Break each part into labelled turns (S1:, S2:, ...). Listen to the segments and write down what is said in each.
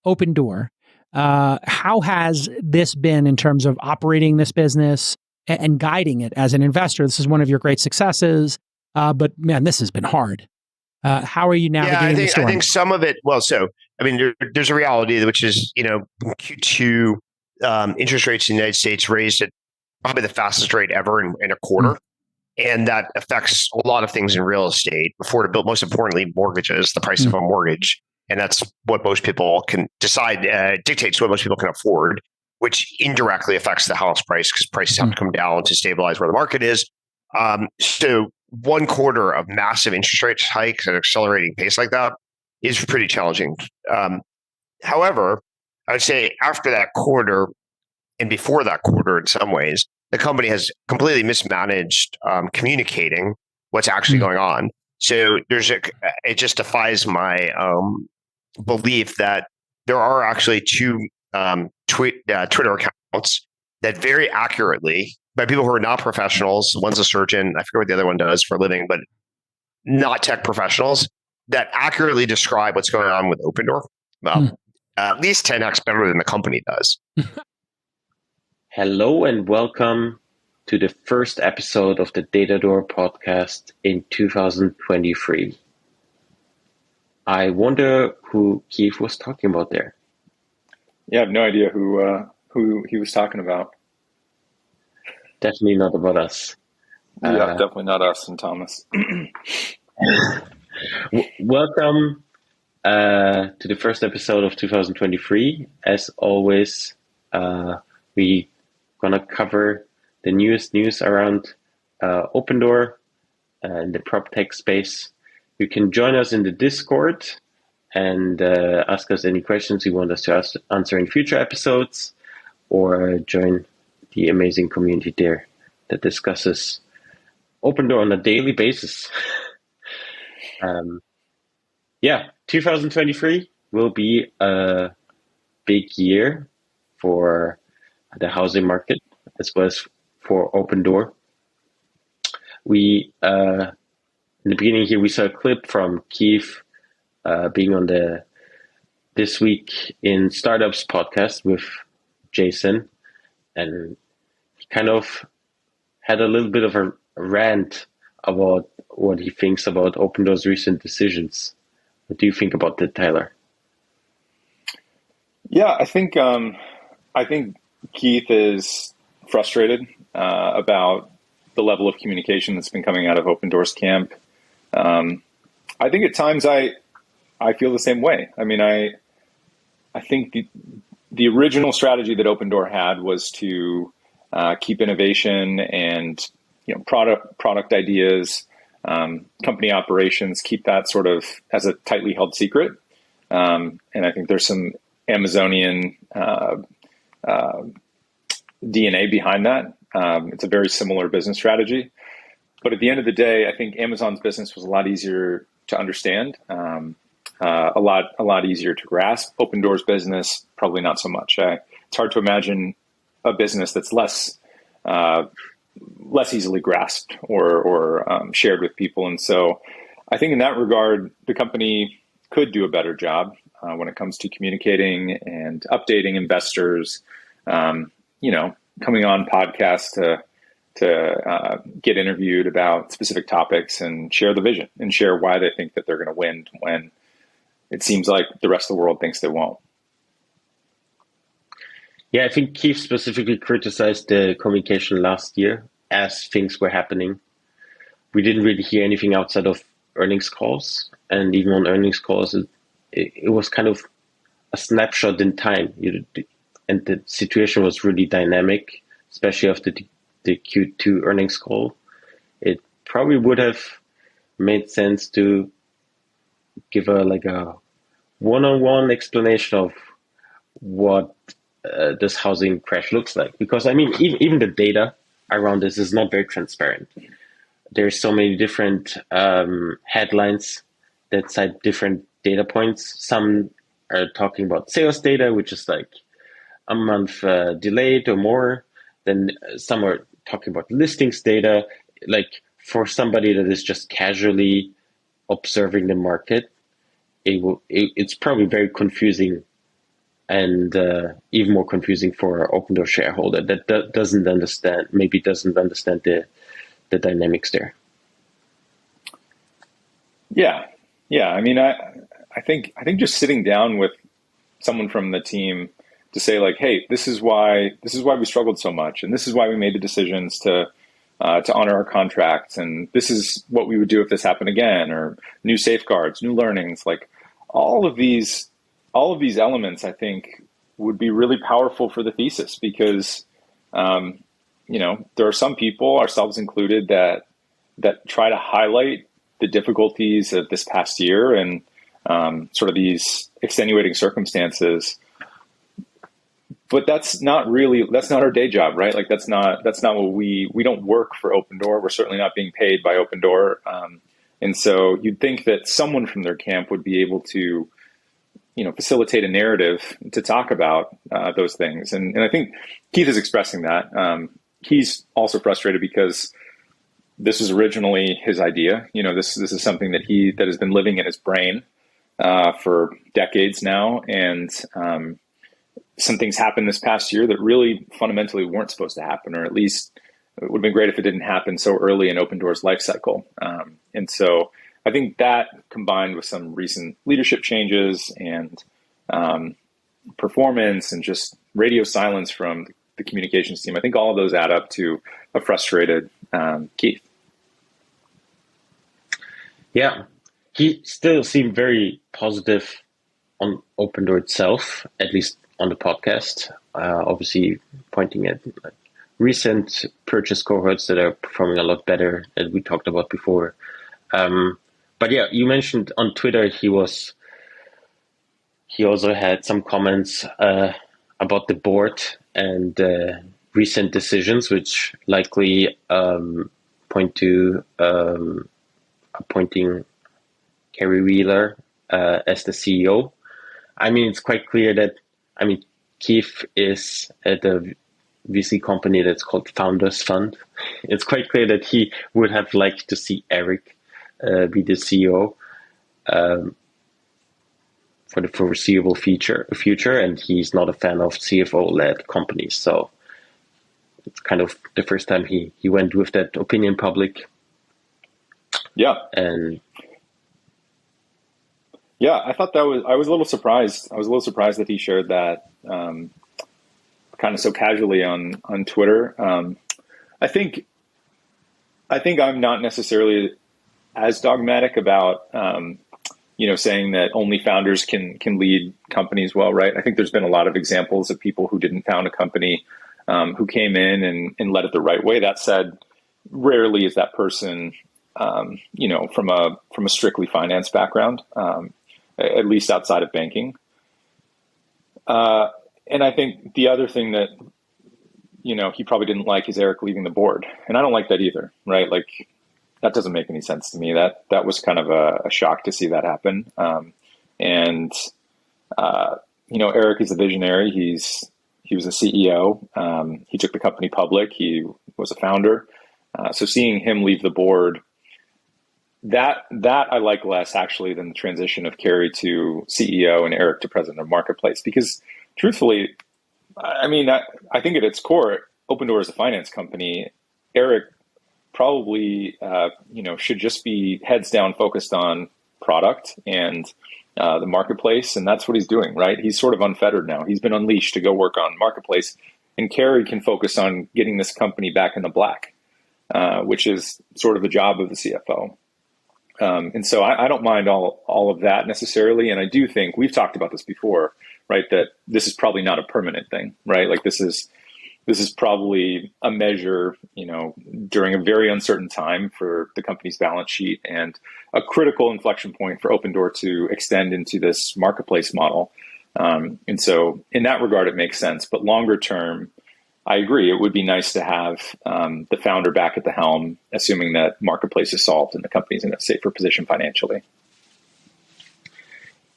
S1: Opendoor. How has this been in terms of operating this business and guiding it as an investor? This is one of your great successes, but man, this has been hard. How are you navigating the storm?
S2: I think some of it. Well, so I mean, there's a reality which is Q2 interest rates in the United States raised at probably the fastest rate ever in a quarter. And that affects a lot of things in real estate, affordability, most importantly, mortgages, the price of a mortgage. And that's what most people can decide, dictates what most people can afford, which indirectly affects the house price because prices have to come down to stabilize where the market is. So 1 quarter of massive interest rate hikes at an accelerating pace like that is pretty challenging. However, I would say after that quarter and before that quarter, in some ways, the company has completely mismanaged communicating what's actually going on. So it just defies my belief that there are actually 2 Twitter accounts that very accurately, by people who are not professionals, one's a surgeon, I forget what the other one does for a living, but not tech professionals, that accurately describe what's going on with Opendoor. At least 10x better than the company does.
S3: Hello and welcome to the first episode of the Datador podcast in 2023. I wonder who Keith was talking about there.
S4: Yeah, I have no idea who he was talking about.
S3: Definitely not about us.
S4: Yeah, definitely not us and Thomas.
S3: Welcome to the first episode of 2023. As always, we gonna cover the newest news around Opendoor in the prop tech space. You can join us in the Discord and ask us any questions you want us to answer in future episodes, or join the amazing community there that discusses Opendoor on a daily basis. 2023 will be a big year for the housing market as well as for Opendoor. We in the beginning here we saw a clip from Keith being on the This Week in Startups podcast with Jason, and he kind of had a little bit of a rant about what he thinks about Opendoor's recent decisions. What do you think about that, Tyler?
S4: Yeah, I think Keith is frustrated about the level of communication that's been coming out of Opendoor's camp. I think at times I feel the same way. I mean, I think the original strategy that Opendoor had was to keep innovation and product ideas, company operations, keep that sort of as a tightly held secret. And I think there's some Amazonian DNA behind that. It's a very similar business strategy. But at the end of the day, I think Amazon's business was a lot easier to understand, a lot easier to grasp. Opendoor's business, probably not so much. It's hard to imagine a business that's less easily grasped or shared with people. And so I think in that regard, the company could do a better job when it comes to communicating and updating investors, coming on podcasts to get interviewed about specific topics and share the vision and share why they think that they're going to win when it seems like the rest of the world thinks they won't.
S3: Yeah, I think Keith specifically criticized the communication last year as things were happening. We didn't really hear anything outside of earnings calls, and even on earnings calls, it was kind of a snapshot in time. And the situation was really dynamic, especially after the Q2 earnings call. It probably would have made sense to give a one-on-one explanation of what this housing crash looks like. Because I mean, even the data around this is not very transparent. There's so many different headlines that cite different data points. Some are talking about sales data, which is like a month delayed or more. Then some are talking about listings data. Like for somebody that is just casually observing the market, it's probably very confusing and even more confusing for our Opendoor shareholder that doesn't understand the dynamics there.
S4: Yeah. I mean, I think just sitting down with someone from the team to say like, hey, this is why we struggled so much, and this is why we made the decisions to honor our contracts, and this is what we would do if this happened again, or new safeguards, new learnings, like all of these elements, I think would be really powerful for the thesis, because there are some people, ourselves included, that try to highlight the difficulties of this past year and sort of these extenuating circumstances. But that's not our day job, right? Like that's not what we don't work for Opendoor. We're certainly not being paid by Opendoor. And so you'd think that someone from their camp would be able to, facilitate a narrative to talk about those things. And I think Keith is expressing that. He's also frustrated because this was originally his idea. This is something that has been living in his brain for decades now. And some things happened this past year that really fundamentally weren't supposed to happen, or at least it would have been great if it didn't happen so early in Opendoor's life cycle. And so I think that, combined with some recent leadership changes and performance and just radio silence from the communications team, I think all of those add up to a frustrated Keith.
S3: Yeah, he still seemed very positive on Opendoor itself, at least on the podcast, obviously pointing at recent purchase cohorts that are performing a lot better, as we talked about before. But yeah, you mentioned on Twitter he also had some comments about the board and recent decisions, which likely point to appointing Kerry Wheeler as the CEO. I mean, it's quite clear that, Keith is at a VC company that's called Founders Fund. It's quite clear that he would have liked to see Eric be the CEO for the foreseeable future, and he's not a fan of CFO-led companies. So it's kind of the first time he went with that opinion public.
S4: Yeah.
S3: And
S4: yeah, I thought I was a little surprised. I was a little surprised that he shared that kind of so casually on Twitter. I think I'm not necessarily as dogmatic about saying that only founders can lead companies well, right? I think there's been a lot of examples of people who didn't found a company who came in and led it the right way. That said, rarely is that person from a strictly finance background, at least outside of banking. And I think the other thing that, he probably didn't like is Eric leaving the board. And I don't like that either, right? Like, that doesn't make any sense to me. That was kind of a shock to see that happen. Eric is a visionary. He was a CEO. He took the company public. He was a founder. So seeing him leave the board, that I like less actually than the transition of Kerry to CEO and Eric to president of Marketplace, because truthfully, I think at its core, Opendoor is a finance company. Eric probably, should just be heads down focused on product and the marketplace. And that's what he's doing, right? He's sort of unfettered now. He's been unleashed to go work on Marketplace, and Kerry can focus on getting this company back in the black, which is sort of the job of the CFO. And so I don't mind all of that necessarily. And I do think we've talked about this before, right? That this is probably not a permanent thing, right? Like this is probably a measure, during a very uncertain time for the company's balance sheet, and a critical inflection point for Opendoor to extend into this marketplace model. And so in that regard, it makes sense. But longer term, I agree. It would be nice to have the founder back at the helm, assuming that marketplace is solved and the company's in a safer position financially.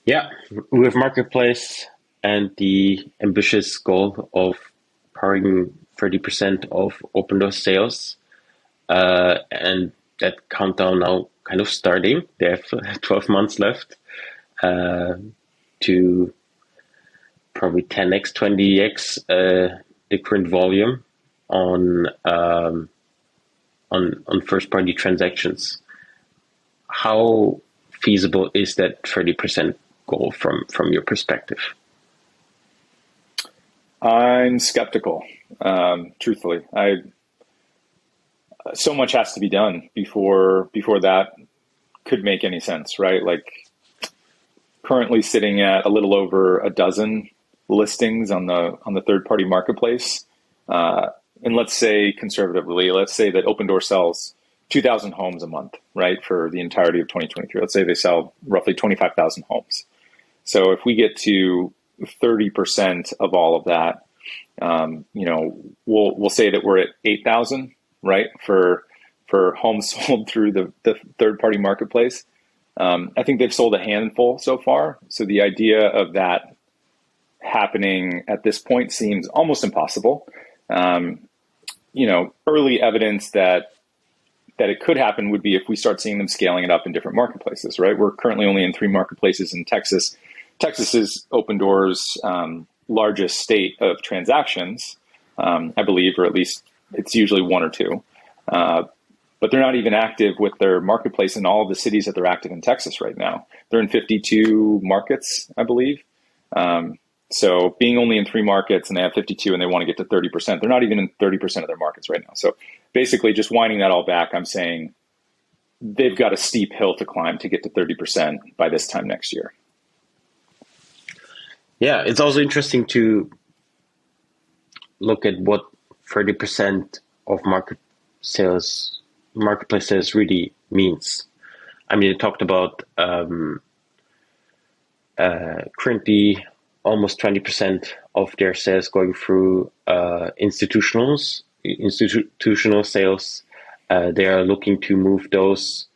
S3: Yeah, with marketplace and the ambitious goal of powering 30% of Opendoor sales, and that countdown now kind of starting. They have 12 months left to probably probably 10x, 20x the current volume on first party transactions. How feasible is that 30% goal from your perspective?
S4: I'm skeptical, truthfully. So much has to be done before that could make any sense, right? Like currently sitting at a little over a dozen listings on the third party marketplace. And let's say conservatively, let's say that Opendoor sells 2,000 homes a month, right? For the entirety of 2023. Let's say they sell roughly 25,000 homes. So if we get to 30% of all of that, we'll say that we're at 8,000, right? For homes sold through the third party marketplace. I think they've sold a handful so far. So the idea of that happening at this point seems almost impossible. Early evidence that it could happen would be if we start seeing them scaling it up in different marketplaces, right? We're currently only in 3 marketplaces in Texas. Texas is Opendoor's largest state of transactions, I believe, or at least it's usually 1 or 2. But they're not even active with their marketplace in all of the cities that they're active in Texas right now. They're in 52 markets, I believe. So being only in 3 markets and they have 52 and they want to get to 30%, they're not even in 30% of their markets right now. So basically just winding that all back, I'm saying they've got a steep hill to climb to get to 30% by this time next year.
S3: Yeah, it's also interesting to look at what 30% of marketplace sales really means. I mean, it talked about currently almost 20% of their sales going through institutional sales. They are looking to move those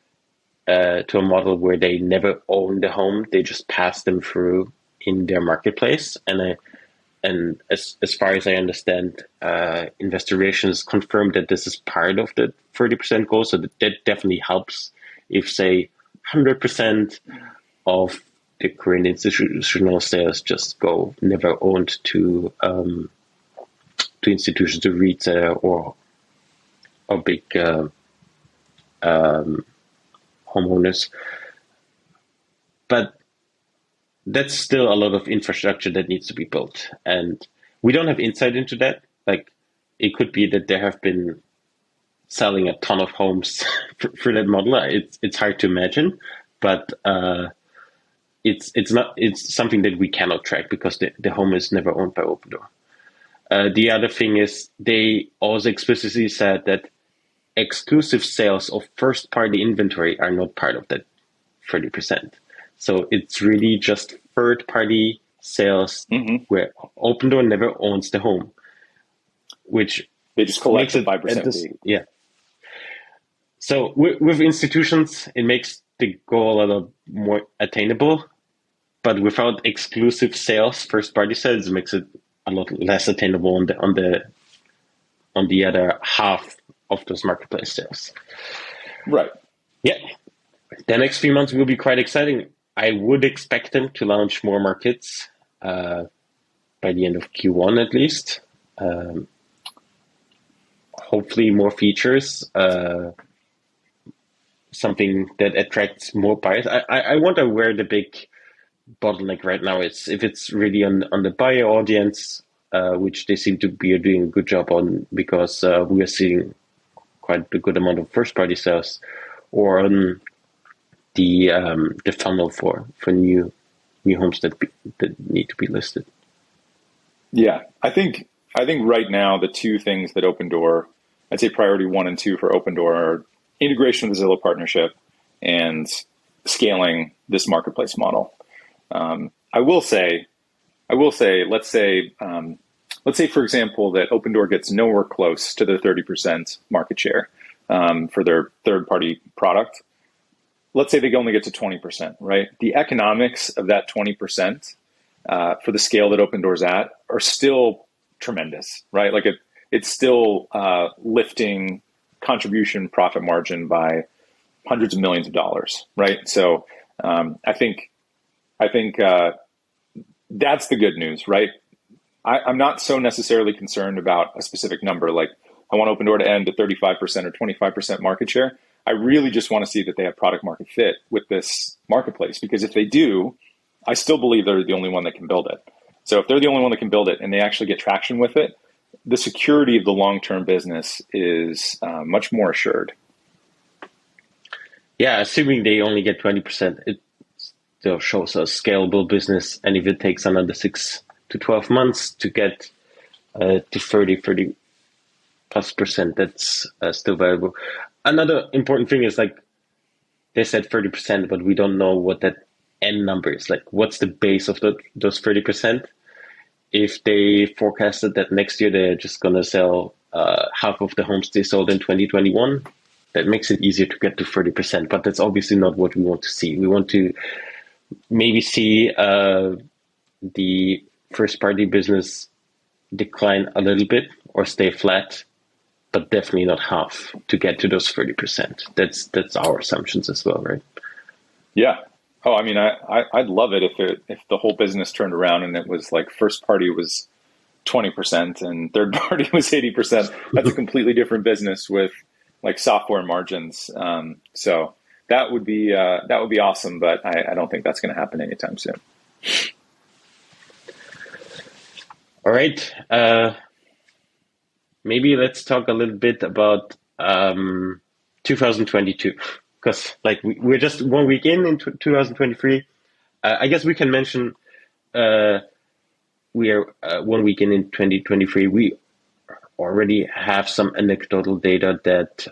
S3: to a model where they never own the home; they just pass them through in their marketplace. And as far as I understand, Investor Relations confirmed that this is part of the 30% goal. So that definitely helps if, say, 100% of the current institutional sales just go never owned to institutions, to REITs or big homeowners. But that's still a lot of infrastructure that needs to be built. And we don't have insight into that. Like, it could be that they have been selling a ton of homes for that model. It's hard to imagine, but it's something that we cannot track because the home is never owned by Opendoor. The other thing is they also explicitly said that exclusive sales of first party inventory are not part of that 30%. So it's really just third party sales where Opendoor never owns the home, which
S4: they just collect a 5%.
S3: Yeah. So with institutions, it makes the goal a lot more attainable, but without exclusive sales, first party sales, it makes it a lot less attainable on the other half of those marketplace sales.
S4: Right.
S3: Yeah. The next few months will be quite exciting. I would expect them to launch more markets by the end of Q1 at least. Hopefully more features, something that attracts more buyers. I wonder where the big bottleneck right now is. If it's really on the buyer audience, which they seem to be doing a good job on because we are seeing quite a good amount of first party sales, or on the funnel for new homes that need to be listed.
S4: Yeah, I think right now the 2 things that Opendoor, I'd say priority 1 and 2 for Opendoor, are integration with the Zillow partnership and scaling this marketplace model. I will say, let's say for example that Opendoor gets nowhere close to their 30% market share for their third party product. Let's say they only get to 20%, right? The economics of that 20% for the scale that Opendoor's at are still tremendous, right? Like it's still lifting contribution profit margin by hundreds of millions of dollars, right? So I think that's the good news, right? I'm not so necessarily concerned about a specific number. Like I want Opendoor to end at 35% or 25% market share. I really just want to see that they have product market fit with this marketplace, because if they do, I still believe they're the only one that can build it. So if they're the only one that can build it and they actually get traction with it, the security of the long-term business is much more assured.
S3: Yeah, assuming they only get 20%, it still shows a scalable business. And if it takes another 6 to 12 months to get to 30 plus percent, that's still valuable. Another important thing is, like, they said 30%, but we don't know what that end number is. Like, what's the base of those 30%? If they forecasted that next year they're just going to sell half of the homes they sold in 2021, that makes it easier to get to 30%. But that's obviously not what we want to see. We want to maybe see the first party business decline a little bit or stay flat, but definitely not half to get to those 30%. That's our assumptions as well, right?
S4: Yeah. Oh, I mean, I'd love it if the whole business turned around and it was like first party was 20% and third party was 80%. That's a completely different business with like software margins. So that would be awesome, but I don't think that's going to happen anytime soon.
S3: All right. Maybe let's talk a little bit about 2022, because like we're just 1 week in 2023. I guess we can mention we are 1 week in 2023. We already have some anecdotal data that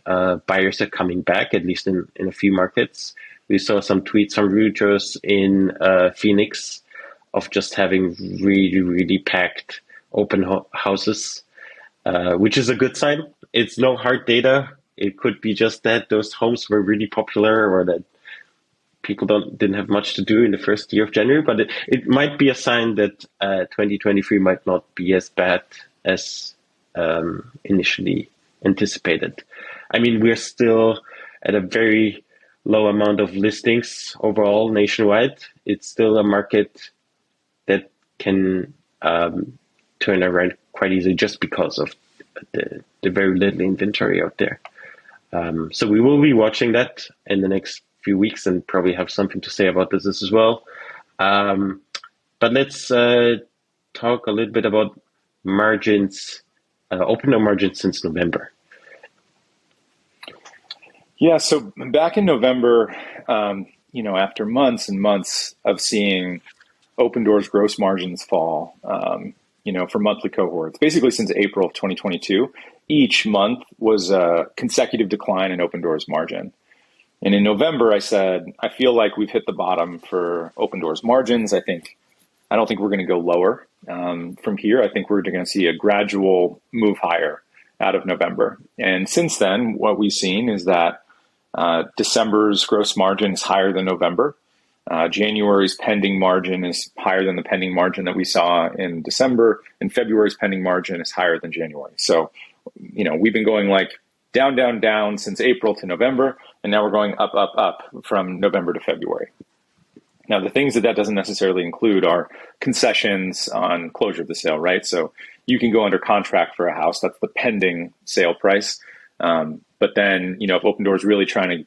S3: buyers are coming back, at least in a few markets. We saw some tweets from Reuters in Phoenix of just having really, really packed open houses, which is a good sign. It's no hard data. It could be just that those homes were really popular, or that people didn't have much to do in the first year of January. But it might be a sign that 2023 might not be as bad as initially anticipated. I mean, we're still at a very low amount of listings overall nationwide. It's still a market that can turn around quite easily just because of the very little inventory out there. So we will be watching that in the next few weeks and probably have something to say about this as well. But let's talk a little bit about margins, Opendoor margins since November.
S4: Yeah, so back in November, after months and months of seeing Opendoor's gross margins fall, for monthly cohorts, basically since April of 2022, each month was a consecutive decline in Opendoor's margin. And in November, I said, I feel like we've hit the bottom for Opendoor's margins. I don't think we're going to go lower from here. I think we're going to see a gradual move higher out of November. And since then, what we've seen is that December's gross margin is higher than November. January's pending margin is higher than the pending margin that we saw in December, and February's pending margin is higher than January. So, we've been going like down, down, down since April to November, and now we're going up, up, up from November to February. Now, the things that doesn't necessarily include are concessions on closure of the sale, right? So you can go under contract for a house. That's the pending sale price. But then, if Opendoor is really trying to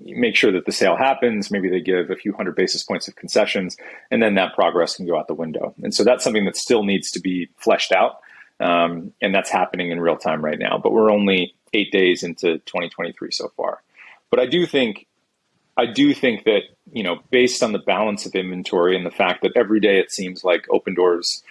S4: make sure that the sale happens, maybe they give a few hundred basis points of concessions, and then that progress can go out the window. And so that's something that still needs to be fleshed out. And that's happening in real time right now. But we're only 8 days into 2023 so far. But I do think that, based on the balance of inventory and the fact that every day it seems like Opendoor's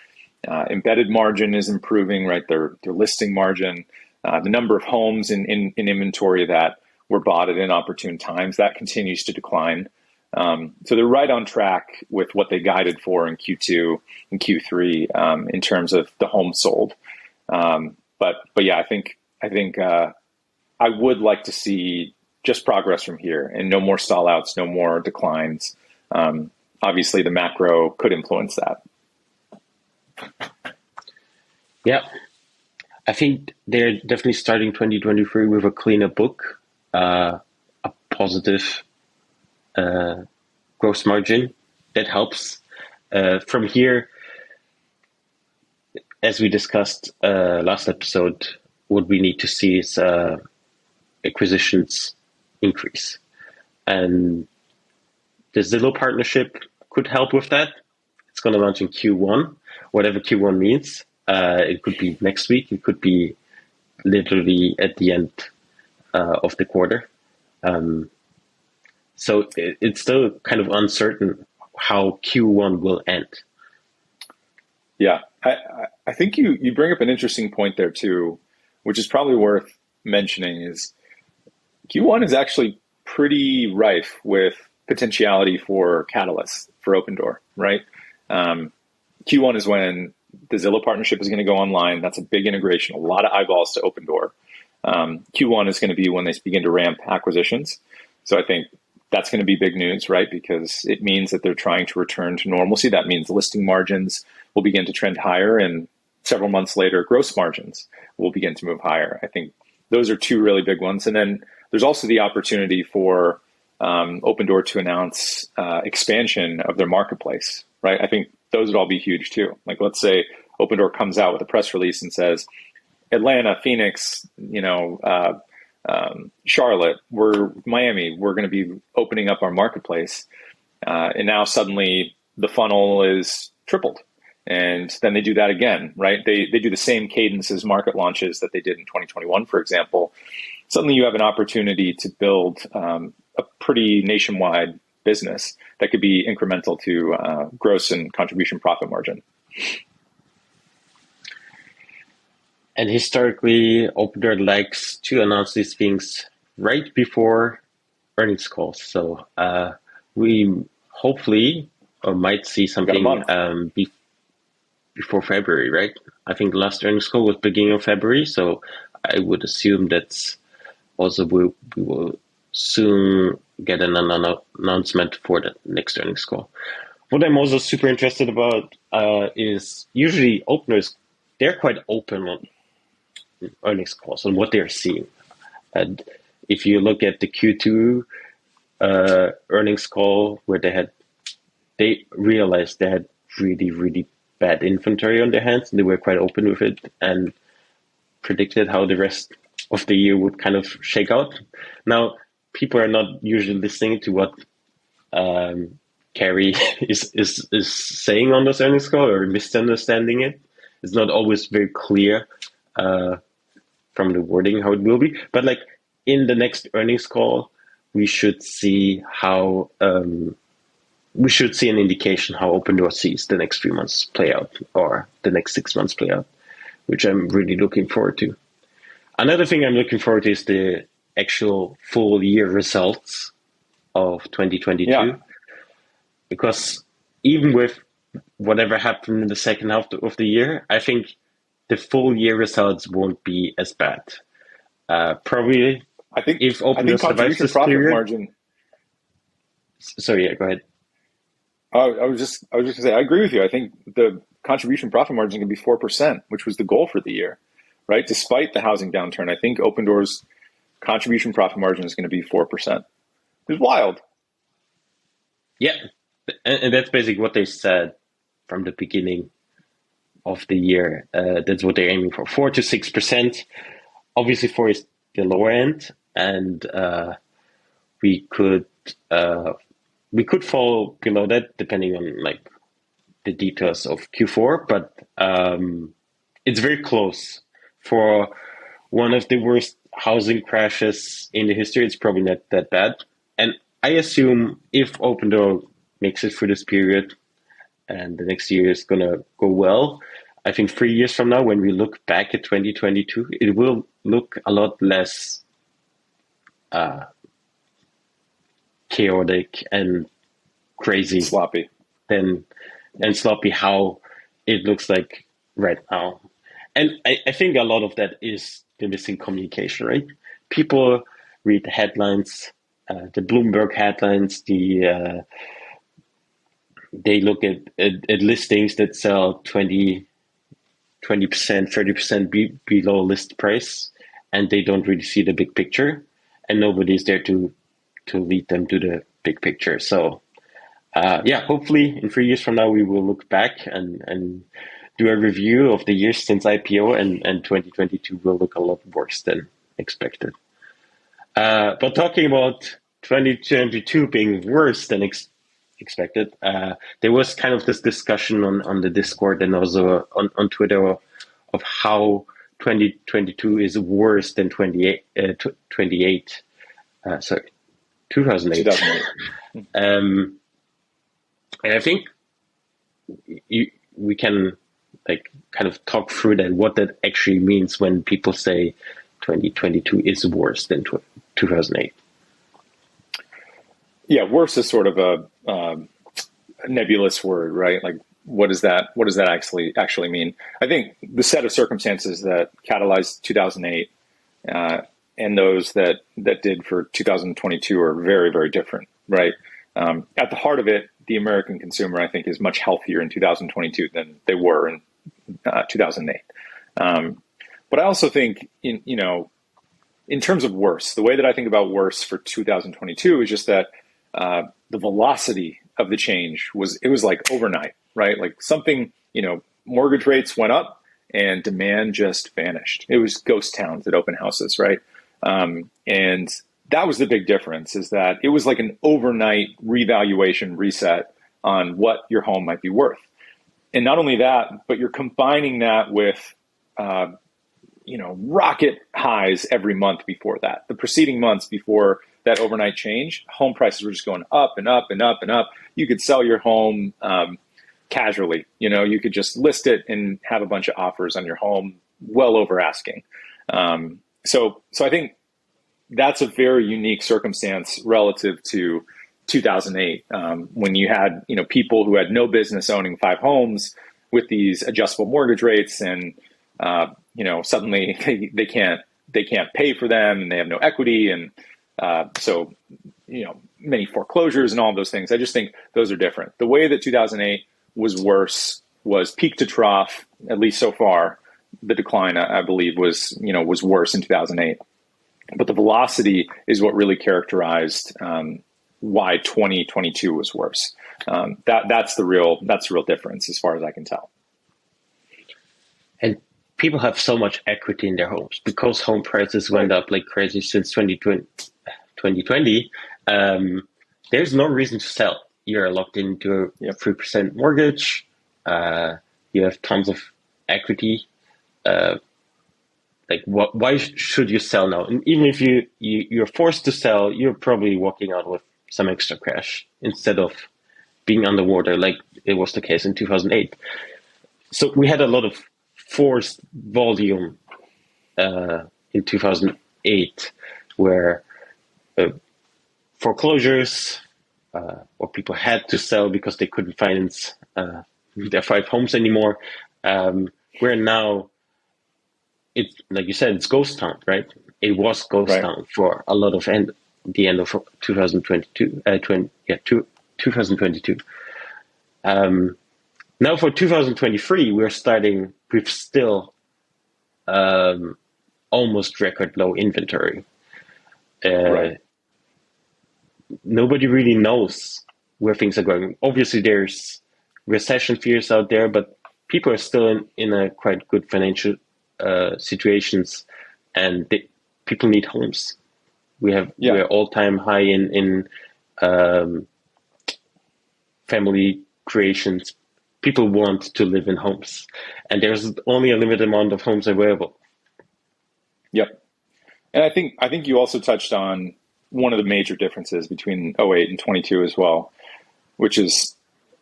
S4: embedded margin is improving, right? Their listing margin, the number of homes in inventory that were bought at inopportune times, that continues to decline. So they're right on track with what they guided for in Q2 and Q3 in terms of the homes sold. But yeah, I think I would like to see just progress from here and no more stall outs, no more declines. Obviously, the macro could influence that.
S3: Yeah, I think they're definitely starting 2023 with a cleaner book, a positive gross margin that helps. From here, as we discussed last episode, what we need to see is acquisitions increase. And the Zillow partnership could help with that. It's going to launch in Q1, whatever Q1 means. It could be next week. It could be literally at the end of the quarter. So it's still kind of uncertain how Q1 will end.
S4: Yeah, I think you bring up an interesting point there too, which is probably worth mentioning, is Q1 is actually pretty rife with potentiality for catalysts for Opendoor, right? Q1 is when the Zillow partnership is going to go online. That's a big integration, a lot of eyeballs to Opendoor. Q1 is going to be when they begin to ramp acquisitions. So I think that's going to be big news, right? Because it means that they're trying to return to normalcy. That means listing margins will begin to trend higher, and several months later, gross margins will begin to move higher. I think those are two really big ones. And then there's also the opportunity for Opendoor to announce expansion of their marketplace, right? I think those would all be huge too. Like, let's say Opendoor comes out with a press release and says, Atlanta, Phoenix, Charlotte, Miami, we're going to be opening up our marketplace. And now suddenly the funnel is tripled. And then they do that again, right? They do the same cadence as market launches that they did in 2021, for example. Suddenly you have an opportunity to build a pretty nationwide business that could be incremental to gross and contribution profit margin.
S3: And historically, Opendoor likes to announce these things right before earnings calls. So we hopefully might see something before February, right? I think the last earnings call was beginning of February. So I would assume that's also we will soon get an announcement for the next earnings call. What I'm also super interested about is usually openers, they're quite open on earnings calls and what they're seeing. And if you look at the Q2 earnings call where they realized they had really, really bad inventory on their hands, and they were quite open with it and predicted how the rest of the year would kind of shake out. Now, people are not usually listening to what Carrie is saying on this earnings call or misunderstanding it. It's not always very clear from the wording how it will be. But like in the next earnings call, we should see how we should see an indication how Opendoor sees the next 3 months play out, or the next 6 months play out, which I'm really looking forward to. Another thing I'm looking forward to is the actual full year results of 2022. Yeah. Because even with whatever happened in the second half of the year, I think the full year results won't be as bad. Probably,
S4: I think
S3: if Opendoor survives this period, margin. Sorry, yeah, go ahead.
S4: I was just gonna say, I agree with you. I think the contribution profit margin can be 4%, which was the goal for the year, right? Despite the housing downturn, I think Opendoor's contribution profit margin is going to be 4%. It's wild.
S3: Yeah, and that's basically what they said from the beginning of the year. That's what they're aiming for, 4 to 6%. Obviously, 4 is the lower end, and we could fall below that depending on like the details of Q4, but it's very close. For one of the worst housing crashes in the history, it's probably not that bad. And I assume if Opendoor makes it through this period and the next year is going to go well, I think 3 years from now, when we look back at 2022, it will look a lot less chaotic and crazy,
S4: sloppy
S3: how it looks like right now. And I think a lot of that is the missing communication, right? People read the headlines, the Bloomberg headlines, they look at listings that sell 20%, 30% below list price, and they don't really see the big picture, and nobody's there to lead them to the big picture. So hopefully in 3 years from now, we will look back and do a review of the years since IPO, and 2022 will look a lot worse than expected. But talking about 2022 being worse than expected, there was kind of this discussion on the Discord and also on Twitter of how 2022 is worse than 2008. 2008. And I think we can like kind of talk through that, what that actually means when people say 2022 is worse than 2008.
S4: Yeah, worse is sort of a nebulous word, right? Like, what does that actually mean? I think the set of circumstances that catalyzed 2008 and those that did for 2022 are very, very different, right? At the heart of it, the American consumer, I think, is much healthier in 2022 than they were in 2008. But I also think, in terms of worse, the way that I think about worse for 2022 is just that the velocity of the change was like overnight, right? Like something, mortgage rates went up and demand just vanished. It was ghost towns at open houses, right? And that was the big difference, is that it was like an overnight revaluation reset on what your home might be worth. And not only that, but you're combining that with, rocket highs every month before that. The preceding months before that overnight change, home prices were just going up and up and up and up. You could sell your home casually. You could just list it and have a bunch of offers on your home well over asking. So I think that's a very unique circumstance relative to 2008, when you had people who had no business owning 5 homes with these adjustable mortgage rates, and suddenly they can't pay for them, and they have no equity, and so many foreclosures and all of those things. I just think those are different. The way that 2008 was worse was peak to trough, at least so far. The decline, I believe, was worse in 2008. But the velocity is what really characterized why 2022 was worse. That's the real difference, as far as I can tell.
S3: And people have so much equity in their homes because home prices went up like crazy since 2020. There's no reason to sell. You're locked into a 3% mortgage. You have tons of equity. Why should you sell now? And even if you're forced to sell, you're probably walking out with some extra cash instead of being underwater like it was the case in 2008. So we had a lot of forced volume in 2008, where foreclosures, or people had to sell because they couldn't finance their 5 homes anymore. Where now, it's like you said, it's ghost town, right? It was ghost town for a lot of the end of 2022. 2022. Now for 2023, we're starting with still almost record low inventory. Nobody really knows where things are going. Obviously, there's recession fears out there, but people are still in a quite good financial situations, and people need homes. We're all-time high in family creations. People want to live in homes, and there's only a limited amount of homes available.
S4: Yep. And I think you also touched on one of the major differences between 08 and 22 as well, which is,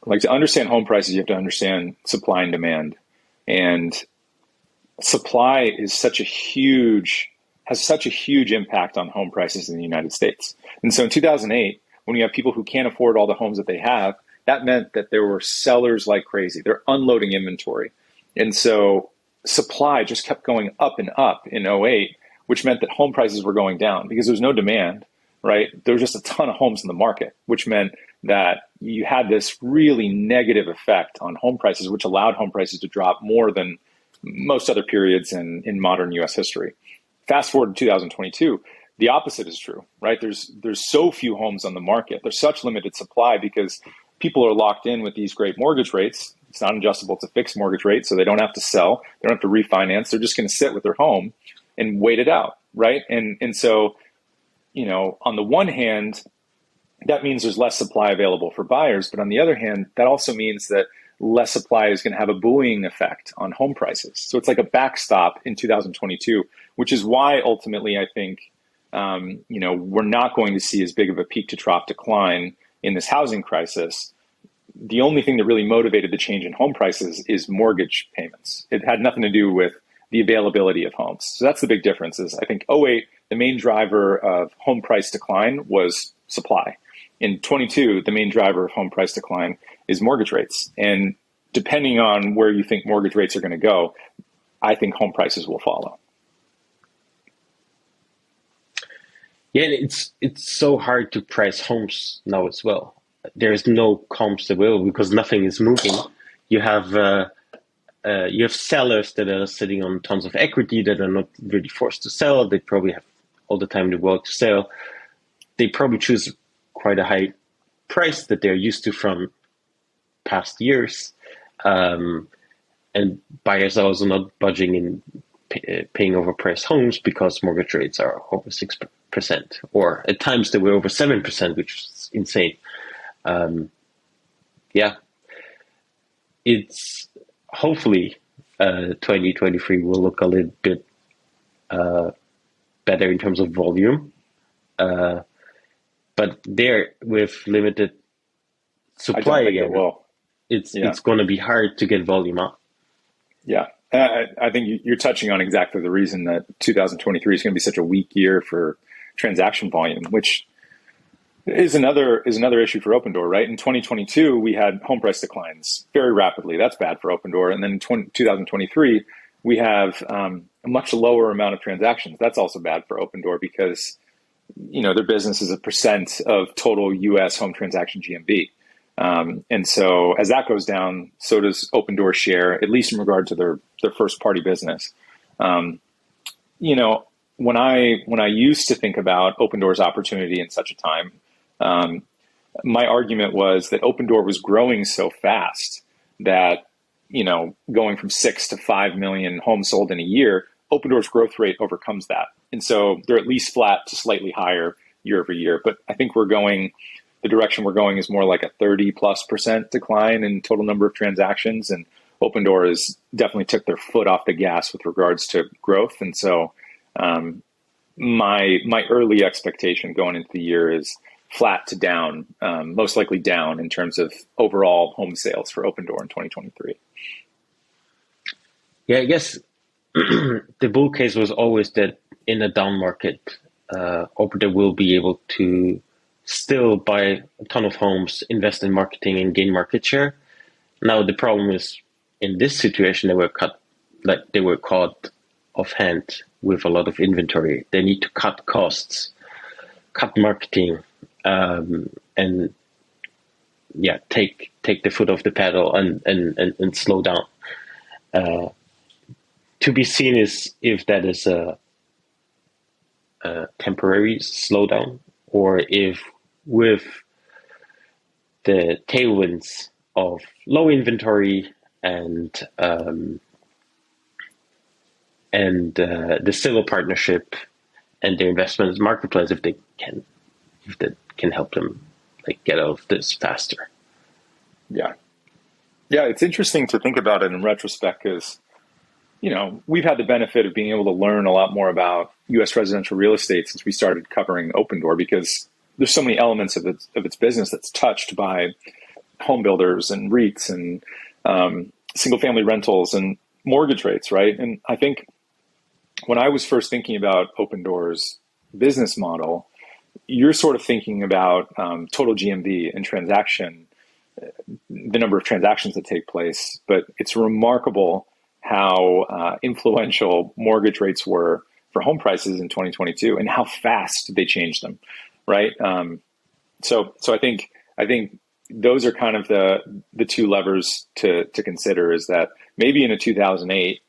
S4: like, to understand home prices, you have to understand supply and demand. And supply is has such a huge impact on home prices in the United States. And so in 2008, when you have people who can't afford all the homes that they have, that meant that there were sellers like crazy. They're unloading inventory. And so supply just kept going up and up in 08, which meant that home prices were going down because there was no demand, right? There was just a ton of homes in the market, which meant that you had this really negative effect on home prices, which allowed home prices to drop more than most other periods in modern US history. Fast forward to 2022, the opposite is true, right? There's so few homes on the market. There's such limited supply because people are locked in with these great mortgage rates. It's not adjustable. It's a fixed mortgage rate, so they don't have to sell. They don't have to refinance. They're just going to sit with their home and wait it out, right? And so, on the one hand, that means there's less supply available for buyers. But on the other hand, that also means that less supply is going to have a buoying effect on home prices. So it's like a backstop in 2022, which is why ultimately I think, we're not going to see as big of a peak to trough decline in this housing crisis. The only thing that really motivated the change in home prices is mortgage payments. It had nothing to do with the availability of homes. So that's the big difference. Is I think '08, the main driver of home price decline was supply. In 22, the main driver of home price decline is mortgage rates. And depending on where you think mortgage rates are going to go, I think home prices will follow.
S3: Yeah, it's so hard to price homes now as well. There's no comps available because nothing is moving. You have sellers that are sitting on tons of equity that are not really forced to sell. They probably have all the time in the world to sell. They probably choose quite a high price that they're used to from past years. And buyers are also not budging in paying overpriced homes because mortgage rates are over 6%, or at times they were over 7%, which is insane. It's hopefully 2023 will look a little bit better in terms of volume. But there, with limited supply again, it's going to be hard to get volume up.
S4: Yeah. I think you're touching on exactly the reason that 2023 is going to be such a weak year for transaction volume, which is another issue for Opendoor, right? In 2022, we had home price declines very rapidly. That's bad for Opendoor. And then in 2023, we have a much lower amount of transactions. That's also bad for Opendoor because, their business is a percent of total U.S. home transaction GMV. And so as that goes down, so does Opendoor's share, at least in regard to their first party business. When I used to think about Opendoor's opportunity in such a time, my argument was that Opendoor was growing so fast that, going from 6 to 5 million homes sold in a year, Opendoor's growth rate overcomes that. And so they're at least flat to slightly higher year over year. But I think the direction we're going is more like a 30+% decline in total number of transactions. And Opendoor has definitely took their foot off the gas with regards to growth. And so my early expectation going into the year is flat to down, most likely down in terms of overall home sales for Opendoor in 2023.
S3: Yeah, I guess the bull case was always that in a down market, Opendoor will be able to still buy a ton of homes, invest in marketing, and gain market share. Now the problem is in this situation they were caught offhand with a lot of inventory. They need to cut costs, cut marketing, and take the foot off the pedal and slow down. To be seen is if that is a temporary slowdown, or if with the tailwinds of low inventory and the Civil partnership and their investment in the marketplace, if that can help them get out of this faster.
S4: Yeah, it's interesting to think about it in retrospect because we've had the benefit of being able to learn a lot more about U.S. residential real estate since we started covering Opendoor, because there's so many elements of its business that's touched by home builders and REITs and single family rentals and mortgage rates, right? And I think when I was first thinking about Opendoor's business model, you're sort of thinking about total GMV and the number of transactions that take place. But it's remarkable how influential mortgage rates were for home prices in 2022 and how fast they changed them, right? So I think those are kind of the two levers to consider, is that maybe in a 2008,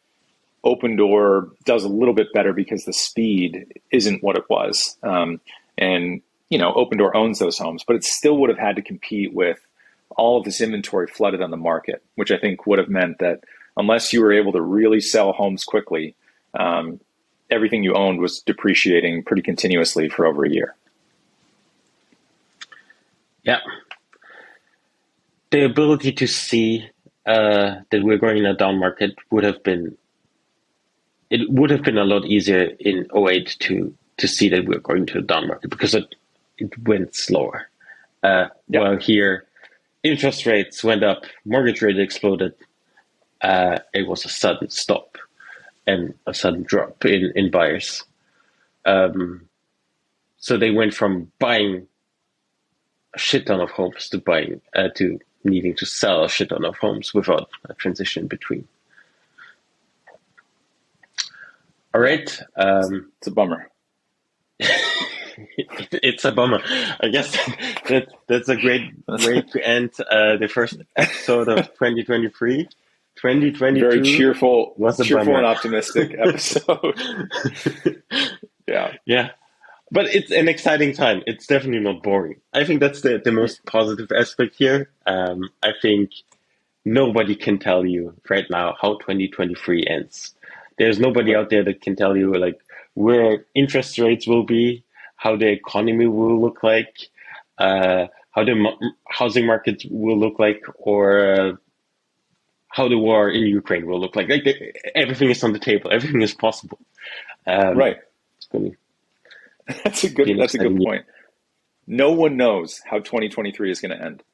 S4: Opendoor does a little bit better because the speed isn't what it was. And Opendoor owns those homes, but it still would have had to compete with all of this inventory flooded on the market, which I think would have meant that unless you were able to really sell homes quickly, everything you owned was depreciating pretty continuously for over a year.
S3: Yeah. The ability to see that we're going in a down market would have been a lot easier in 08 to see that we're going to a down market, because it went slower. While here, interest rates went up, mortgage rate exploded. It was a sudden stop and a sudden drop in buyers. So they went from buying a shit ton of homes to buying to needing to sell a shit ton of homes without a transition between. All right.
S4: It's a bummer.
S3: It's a bummer. I guess that's a great way to end the first episode of 2023. 2022
S4: very cheerful
S3: bummer.
S4: And optimistic episode.
S3: Yeah. But it's an exciting time. It's definitely not boring. I think that's the most positive aspect here. I think nobody can tell you right now how 2023 ends. There's nobody out there that can tell you like where interest rates will be, how the economy will look like, how the housing market will look like, or how the war in Ukraine will look like. Everything is on the table. Everything is possible.
S4: Right. That's a good point. No one knows how 2023 is going to end.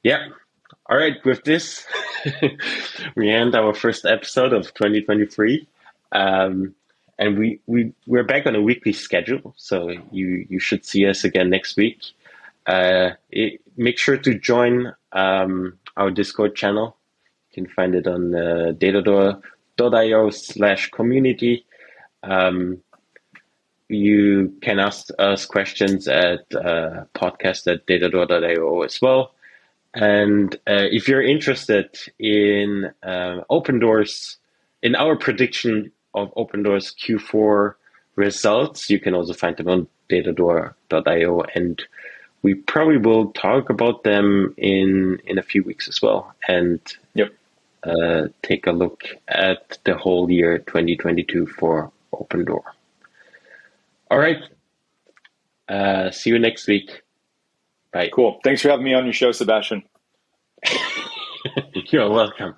S3: Yeah. All right. With this, we end our first episode of 2023. And we're back on a weekly schedule. So you should see us again next week. Make sure to join our Discord channel. You can find it on datador.io/community. You can ask us questions at podcast@datador.io as well. And if you're interested in Opendoor's, in our prediction of Opendoor's Q4 results, you can also find them on datador.io, and we probably will talk about them in a few weeks as well, and take a look at the whole year 2022 for Opendoor. All right. See you next week. Bye.
S4: Cool. Thanks for having me on your show, Sebastian.
S3: You're welcome.